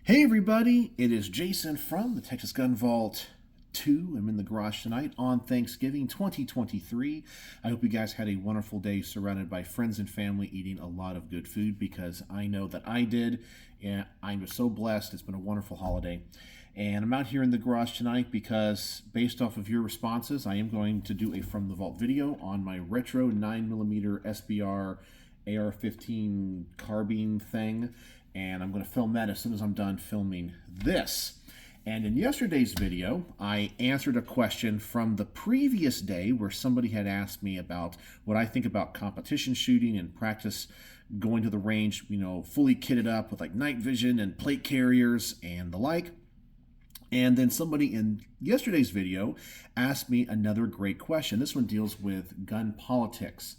Hey everybody, it is Jason from the Texas Gun Vault 2. I'm in the garage tonight on Thanksgiving 2023. I hope you guys had a wonderful day surrounded by friends and family eating a lot of good food because I know that I did, and I'm so blessed. It's been a wonderful holiday. And I'm out here in the garage tonight because based off of your responses, I am going to do a From the Vault video on my retro 9mm SBR AR-15 carbine thing, and I'm going to film that as soon as I'm done filming this. And in yesterday's video, I answered a question from the previous day where somebody had asked me about what I think about competition shooting and practice going to the range, fully kitted up with like night vision and plate carriers and the like. And then somebody in yesterday's video asked me another great question. This one deals with gun politics.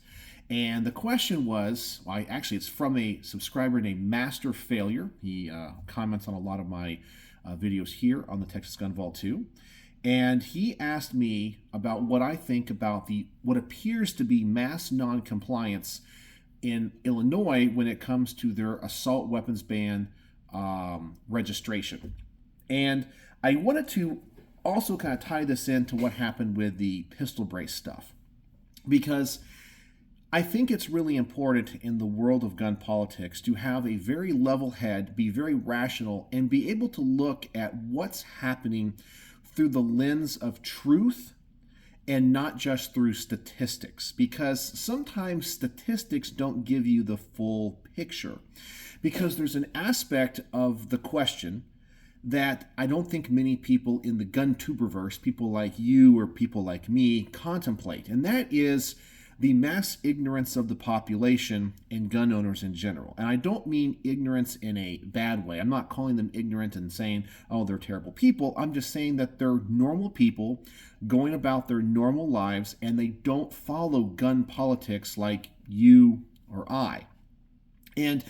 And the question was, it's from a subscriber named Master Failure. He comments on a lot of my videos here on the Texas Gun Vault 2. And he asked me about what I think about what appears to be mass non-compliance in Illinois when it comes to their assault weapons ban registration. And I wanted to also kind of tie this into what happened with the pistol brace stuff, because I think it's really important in the world of gun politics to have a very level head, be very rational, and be able to look at what's happening through the lens of truth and not just through statistics, because sometimes statistics don't give you the full picture, because there's an aspect of the question that I don't think many people in the gun tuberverse, people like you or people like me, contemplate, and that is the mass ignorance of the population and gun owners in general. And I don't mean ignorance in a bad way. I'm not calling them ignorant and saying, oh, they're terrible people. I'm just saying that they're normal people going about their normal lives, and they don't follow gun politics like you or I. And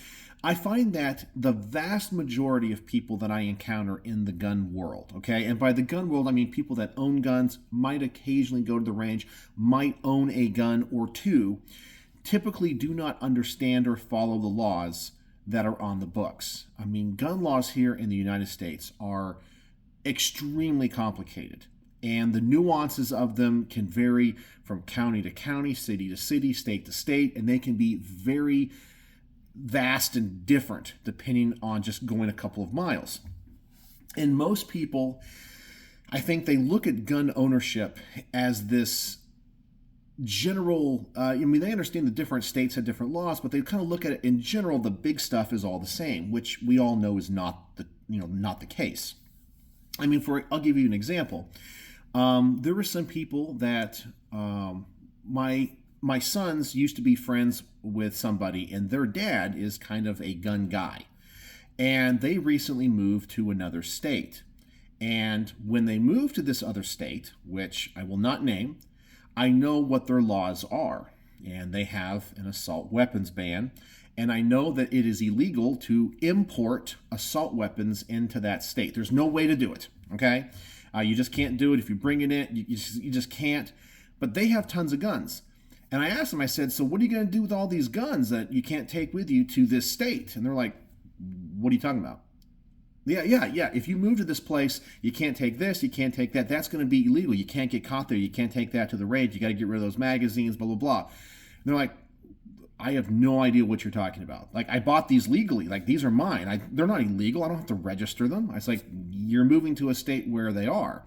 I find that the vast majority of people that I encounter in the gun world, okay, and by the gun world, I mean people that own guns, might occasionally go to the range, might own a gun or two, typically do not understand or follow the laws that are on the books. I mean, gun laws here in the United States are extremely complicated, and the nuances of them can vary from county to county, city to city, state to state, and they can be very vast and different depending on just going a couple of miles. And most people, I think they look at gun ownership as this general, they understand the different states have different laws, but they kind of look at it in general, the big stuff is all the same, which we all know is not the case. I'll give you an example. There were some people that my sons used to be friends with somebody, and their dad is kind of a gun guy. And they recently moved to another state. And when they moved to this other state, which I will not name, I know what their laws are. And they have an assault weapons ban. And I know that it is illegal to import assault weapons into that state. There's no way to do it, okay? You just can't do it. If you bring it in, you just can't. But they have tons of guns. And I asked them, I said, so what are you going to do with all these guns that you can't take with you to this state? And they're like, what are you talking about? Yeah. If you move to this place, you can't take this, you can't take that. That's going to be illegal. You can't get caught there. You can't take that to the range. You got to get rid of those magazines, blah, blah, blah. And they're like, I have no idea what you're talking about. Like, I bought these legally. Like, these are mine. They're not illegal. I don't have to register them. I was like, you're moving to a state where they are.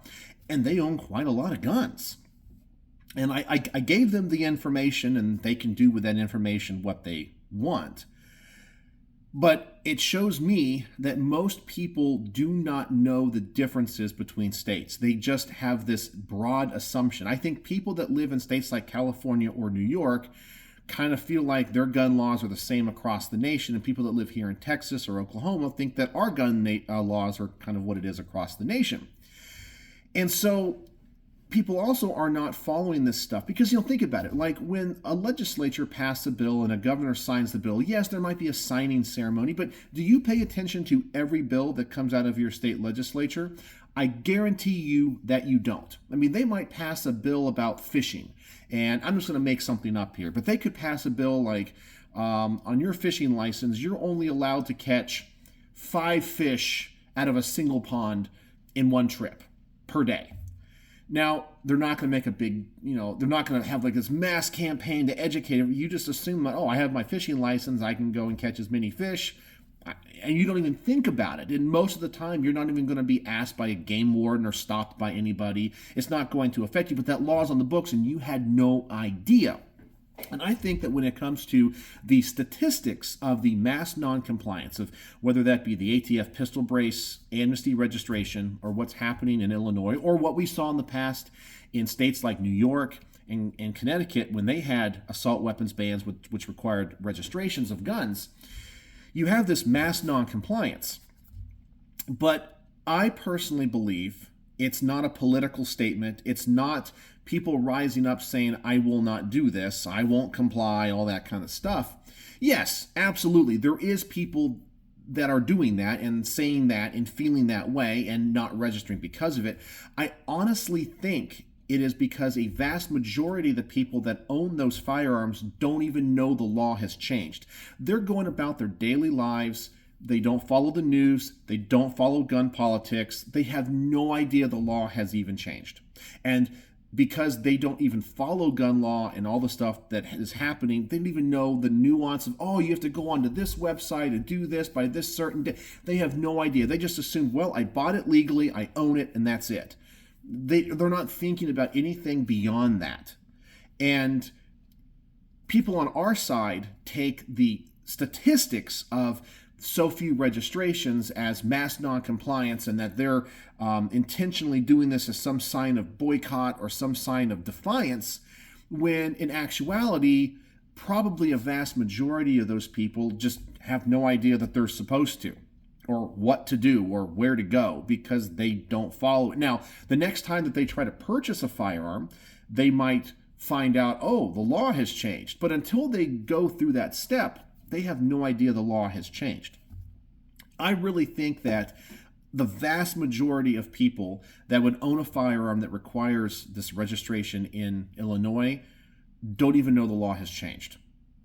And they own quite a lot of guns. And I gave them the information, and they can do with that information what they want. But it shows me that most people do not know the differences between states. They just have this broad assumption. I think people that live in states like California or New York kind of feel like their gun laws are the same across the nation, and people that live here in Texas or Oklahoma think that our gun laws are kind of what it is across the nation. And so people also are not following this stuff because, think about it. Like when a legislature passes a bill and a governor signs the bill, yes, there might be a signing ceremony, but do you pay attention to every bill that comes out of your state legislature? I guarantee you that you don't. They might pass a bill about fishing, and I'm just going to make something up here, but they could pass a bill like on your fishing license, you're only allowed to catch 5 fish out of a single pond in one trip per day. Now, they're not going to make a big, they're not going to have like this mass campaign to educate them. You just assume that, oh, I have my fishing license, I can go and catch as many fish, and you don't even think about it. And most of the time, you're not even going to be asked by a game warden or stopped by anybody. It's not going to affect you, but that law's on the books and you had no idea. And I think that when it comes to the statistics of the mass noncompliance, of whether that be the ATF pistol brace amnesty registration, or what's happening in Illinois, or what we saw in the past in states like New York and Connecticut when they had assault weapons bans which required registrations of guns, you have this mass noncompliance. But I personally believe it's not a political statement. It's not people rising up saying, I will not do this, I won't comply, all that kind of stuff. Yes, absolutely. There is people that are doing that and saying that and feeling that way and not registering because of it. I honestly think it is because a vast majority of the people that own those firearms don't even know the law has changed. They're going about their daily lives. They don't follow the news. They don't follow gun politics. They have no idea the law has even changed. And because they don't even follow gun law and all the stuff that is happening, they don't even know the nuance of, oh, you have to go onto this website and do this by this certain day. They have no idea. They just assume, well, I bought it legally, I own it, and that's it. They're not thinking about anything beyond that. And people on our side take the statistics of so few registrations as mass noncompliance, and that they're intentionally doing this as some sign of boycott or some sign of defiance, when in actuality, probably a vast majority of those people just have no idea that they're supposed to, or what to do, or where to go, because they don't follow it. Now, the next time that they try to purchase a firearm, they might find out, oh, the law has changed. But until they go through that step, they have no idea the law has changed. I really think that the vast majority of people that would own a firearm that requires this registration in Illinois don't even know the law has changed.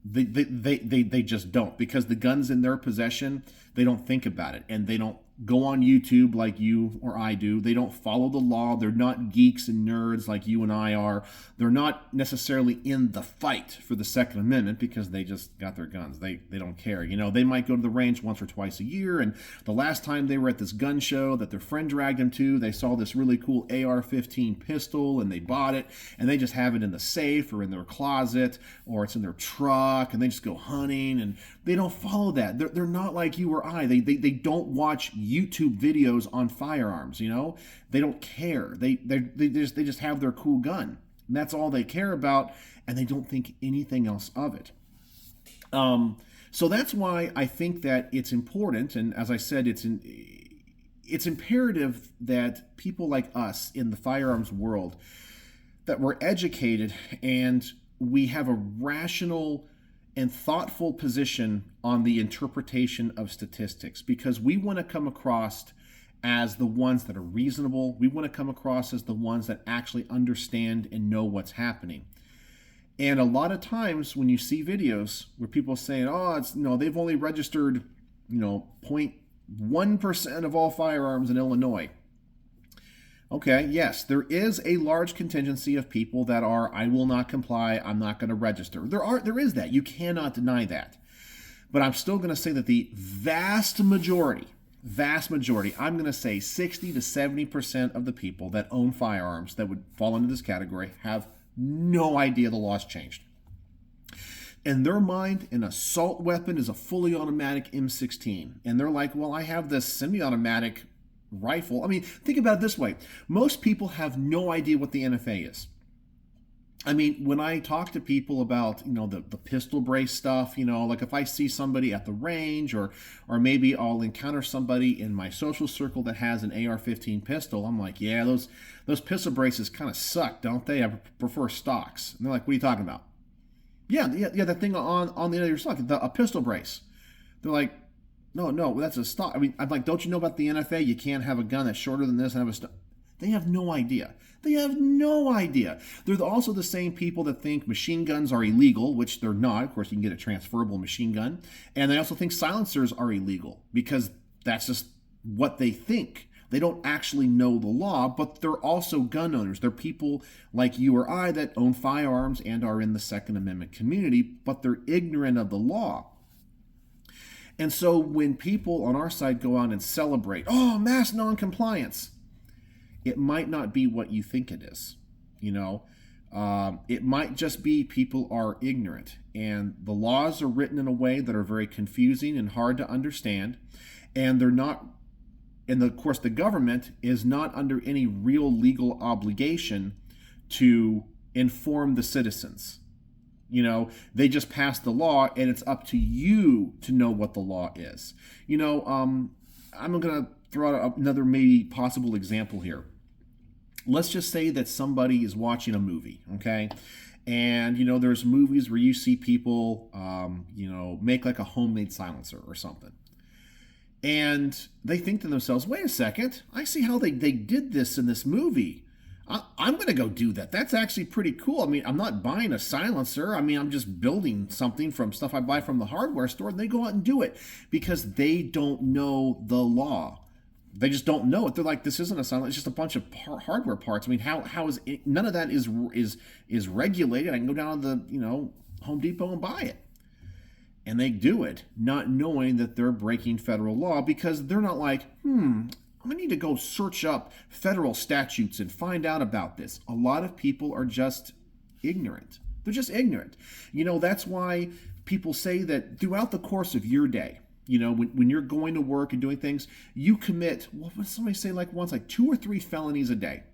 They just don't, because the gun's in their possession. They don't think about it, and they don't go on YouTube like you or I do. They don't follow the law. They're not geeks and nerds like you and I are. They're not necessarily in the fight for the Second Amendment because they just got their guns. They don't care. They might go to the range once or twice a year, and the last time they were at this gun show that their friend dragged them to, they saw this really cool AR-15 pistol, and they bought it, and they just have it in the safe or in their closet, or it's in their truck, and they just go hunting, and they don't follow that. They're not like you or I. They don't watch YouTube videos on firearms. They don't care. They just have their cool gun, and that's all they care about, and they don't think anything else of it. So that's why I think that it's important, and as I said, it's imperative that people like us in the firearms world, that we're educated and we have a rational and thoughtful position on the interpretation of statistics, because we want to come across as the ones that are reasonable. We want to come across as the ones that actually understand and know what's happening. And a lot of times when you see videos where people are saying, oh, it's they've only registered 0.1% of all firearms in Illinois. Okay, yes, there is a large contingency of people that are, I will not comply, I'm not going to register. There is that. You cannot deny that. But I'm still going to say that the vast majority, I'm going to say 60 to 70% of the people that own firearms that would fall into this category have no idea the law's changed. In their mind, an assault weapon is a fully automatic M16. And they're like, well, I have this semi-automatic rifle. I mean, think about it this way. Most people have no idea what the NFA is. I mean, when I talk to people about, the pistol brace stuff, like if I see somebody at the range, or maybe I'll encounter somebody in my social circle that has an AR-15 pistol, I'm like, yeah, those pistol braces kind of suck, don't they? I prefer stocks. And they're like, what are you talking about? Yeah, that thing on the end of your stock, a pistol brace. They're like, no, that's a stock. I mean, I'm like, don't you know about the NFA? You can't have a gun that's shorter than this and have a stock. They have no idea. They're also the same people that think machine guns are illegal, which they're not. Of course, you can get a transferable machine gun. And they also think silencers are illegal because that's just what they think. They don't actually know the law, but they're also gun owners. They're people like you or I that own firearms and are in the Second Amendment community, but they're ignorant of the law. And so when people on our side go out and celebrate, oh, mass noncompliance, it might not be what you think it is. It might just be people are ignorant, and the laws are written in a way that are very confusing and hard to understand, and they're not. And of course, the government is not under any real legal obligation to inform the citizens. They just pass the law, and it's up to you to know what the law is. I'm going to throw out another maybe possible example here. Let's just say that somebody is watching a movie, okay? And, there's movies where you see people, make like a homemade silencer or something. And they think to themselves, wait a second, I see how they did this in this movie. I'm going to go do that. That's actually pretty cool. I mean, I'm not buying a silencer. I mean, I'm just building something from stuff I buy from the hardware store, and they go out and do it because they don't know the law. They just don't know it. They're like, this isn't a silencer. It's just a bunch of hardware parts. I mean, how is it? None of that is regulated. I can go down to the, Home Depot and buy it. And they do it not knowing that they're breaking federal law because they're not like, I need to go search up federal statutes and find out about this. A lot of people are just ignorant. They're just ignorant. That's why people say that throughout the course of your day, when you're going to work and doing things, you commit, what did somebody say once, 2 or 3 felonies a day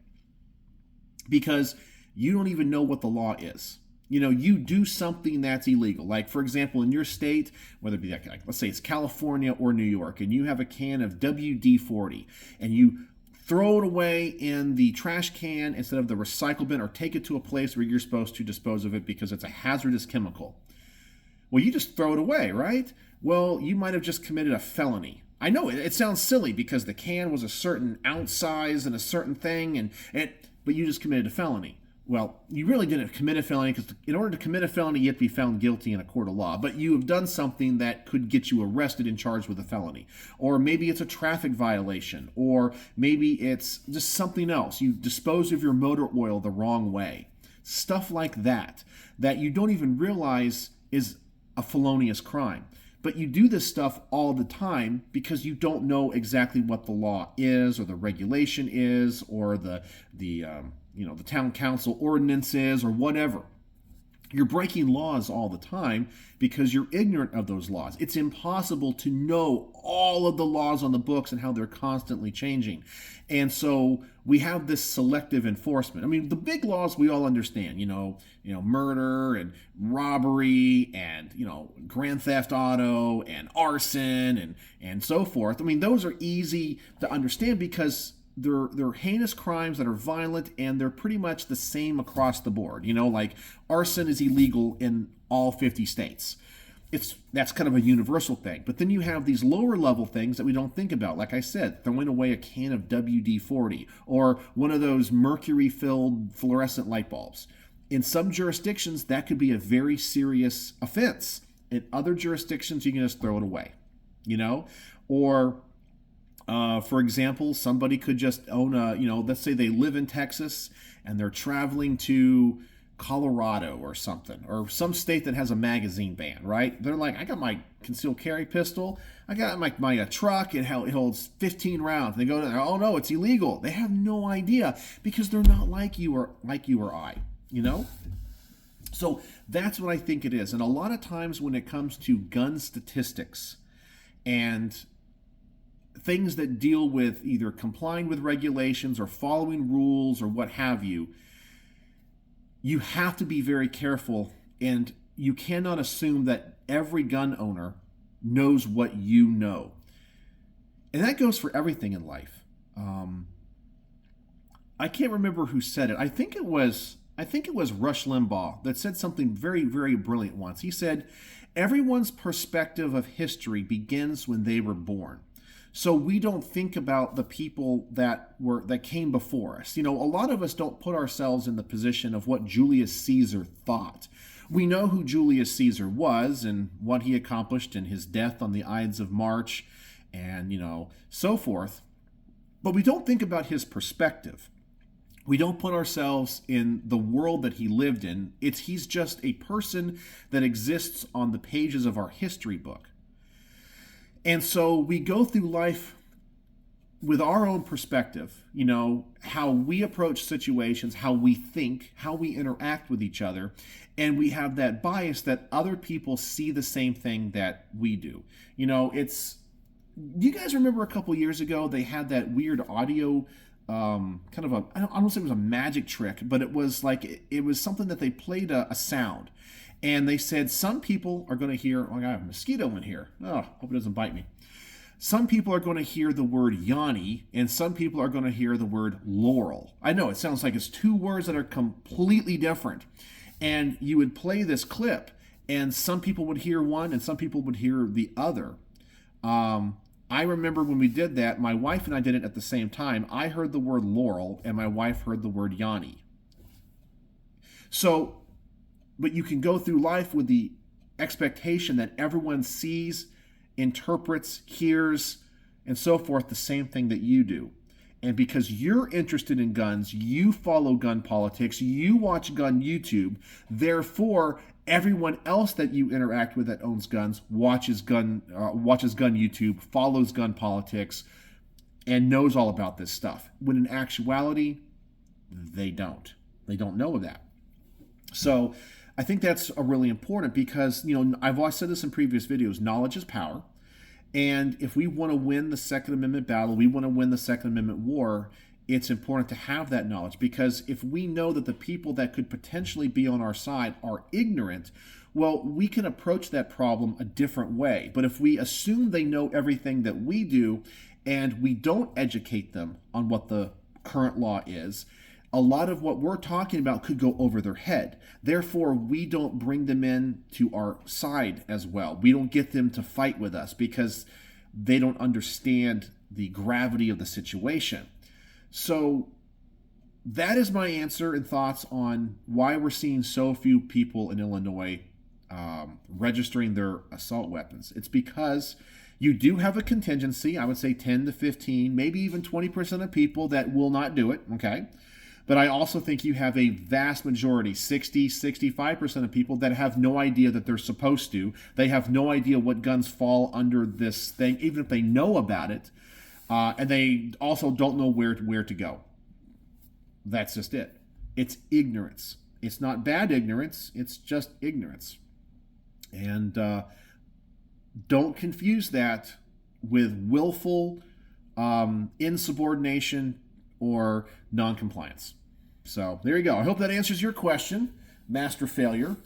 because you don't even know what the law is. You do something that's illegal. Like, for example, in your state, whether it be let's say it's California or New York, and you have a can of WD-40, and you throw it away in the trash can instead of the recycle bin, or take it to a place where you're supposed to dispose of it because it's a hazardous chemical. Well, you just throw it away, right? Well, you might have just committed a felony. I know it sounds silly because the can was a certain ounce size and a certain thing, but you just committed a felony. Well, you really didn't commit a felony because in order to commit a felony, you have to be found guilty in a court of law. But you have done something that could get you arrested and charged with a felony. Or maybe it's a traffic violation. Or maybe it's just something else. You dispose of your motor oil the wrong way. Stuff like that you don't even realize is a felonious crime. But you do this stuff all the time because you don't know exactly what the law is or the regulation is or the town council ordinances or whatever. You're breaking laws all the time because you're ignorant of those laws. It's impossible to know all of the laws on the books and how they're constantly changing. And so we have this selective enforcement. I mean, the big laws we all understand, murder and robbery and, grand theft auto and arson and so forth. I mean, those are easy to understand because they're heinous crimes that are violent, and they're pretty much the same across the board. Like arson is illegal in all 50 states. That's kind of a universal thing. But then you have these lower level things that we don't think about. Like I said, throwing away a can of WD-40 or one of those mercury-filled fluorescent light bulbs. In some jurisdictions, that could be a very serious offense. In other jurisdictions, you can just throw it away. Or for example, somebody could just own let's say they live in Texas and they're traveling to Colorado or something, or some state that has a magazine ban, right? They're like, I got my concealed carry pistol, I got my truck, it holds 15 rounds. And they go there, oh no, it's illegal. They have no idea because they're not like you or I, So that's what I think it is. And a lot of times when it comes to gun statistics and things that deal with either complying with regulations or following rules or what have you, you have to be very careful, and you cannot assume that every gun owner knows what you know. And that goes for everything in life. I can't remember who said it. I think it was Rush Limbaugh that said something very, very brilliant once. He said, everyone's perspective of history begins when they were born. So we don't think about the people that came before us. A lot of us don't put ourselves in the position of what Julius Caesar thought. We know who Julius Caesar was and what he accomplished in his death on the Ides of March and, so forth. But we don't think about his perspective. We don't put ourselves in the world that he lived in. He's just a person that exists on the pages of our history book. And so we go through life with our own perspective, how we approach situations, how we think, how we interact with each other. And we have that bias that other people see the same thing that we do. Do you guys remember a couple years ago, they had that weird audio kind of I don't say it was a magic trick, but it was like, it was something that they played a sound. And they said some people are going to hear, oh, I got a mosquito in here. Oh, hope it doesn't bite me. Some people are going to hear the word Yanni, and some people are going to hear the word Laurel. I know, it sounds like it's two words that are completely different. And you would play this clip, and some people would hear one, and some people would hear the other. I remember when we did that, my wife and I did it at the same time. I heard the word Laurel, and my wife heard the word Yanni. So, but you can go through life with the expectation that everyone sees, interprets, hears, and so forth the same thing that you do. And because you're interested in guns, you follow gun politics, you watch gun YouTube, therefore everyone else that you interact with that owns guns watches gun YouTube, follows gun politics, and knows all about this stuff. When in actuality, they don't. They don't know that. So I think that's really important because, I've always said this in previous videos, knowledge is power. And if we want to win the Second Amendment battle, we want to win the Second Amendment war, it's important to have that knowledge, because if we know that the people that could potentially be on our side are ignorant, well, we can approach that problem a different way. But if we assume they know everything that we do and we don't educate them on what the current law is, a lot of what we're talking about could go over their head. Therefore, we don't bring them in to our side as well. We don't get them to fight with us because they don't understand the gravity of the situation. So that is my answer and thoughts on why we're seeing so few people in Illinois registering their assault weapons. It's because you do have a contingency, I would say 10 to 15, maybe even 20% of people that will not do it, okay? But I also think you have a vast majority, 60, 65% of people that have no idea that they're supposed to. They have no idea what guns fall under this thing, even if they know about it. And they also don't know where to go. That's just it. It's ignorance. It's not bad ignorance. It's just ignorance. And don't confuse that with willful insubordination or noncompliance. So there you go. I hope that answers your question, Master Failure.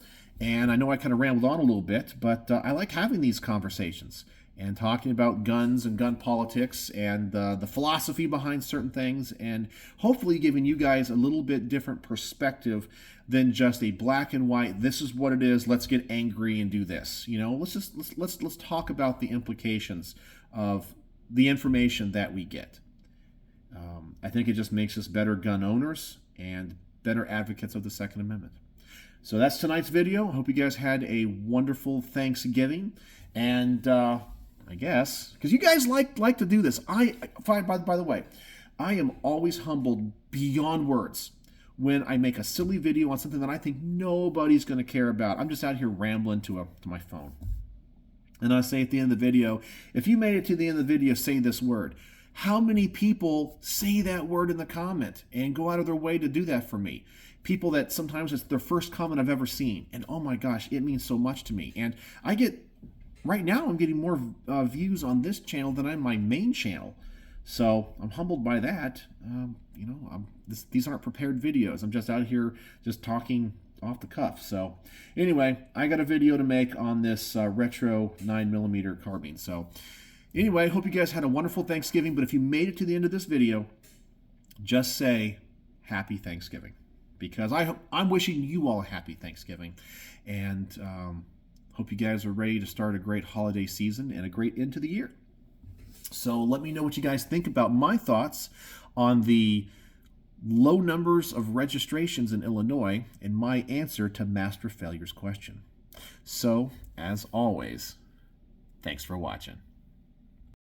And I know I kind of rambled on a little bit, but I like having these conversations and talking about guns and gun politics and the philosophy behind certain things, and hopefully giving you guys a little bit different perspective than just a black and white, this is what it is, let's get angry and do this. Let's talk about the implications of the information that we get. I think it just makes us better gun owners and better advocates of the Second Amendment. So that's tonight's video. I hope you guys had a wonderful Thanksgiving. And I guess, because you guys like to do this. By the way, I am always humbled beyond words when I make a silly video on something that I think nobody's going to care about. I'm just out here rambling to my phone. And I say at the end of the video, if you made it to the end of the video, say this word. How many people say that word in the comment and go out of their way to do that for me? People that sometimes it's their first comment I've ever seen. And oh my gosh, it means so much to me. And right now I'm getting more views on this channel than on my main channel. So I'm humbled by that. These aren't prepared videos. I'm just out here just talking off the cuff. So anyway, I got a video to make on this retro 9mm carbine. So anyway, hope you guys had a wonderful Thanksgiving, but if you made it to the end of this video, just say Happy Thanksgiving, because I'm wishing you all a happy Thanksgiving, and hope you guys are ready to start a great holiday season and a great end to the year. So let me know what you guys think about my thoughts on the low numbers of registrations in Illinois and my answer to Master Failure's question. So, as always, thanks for watching.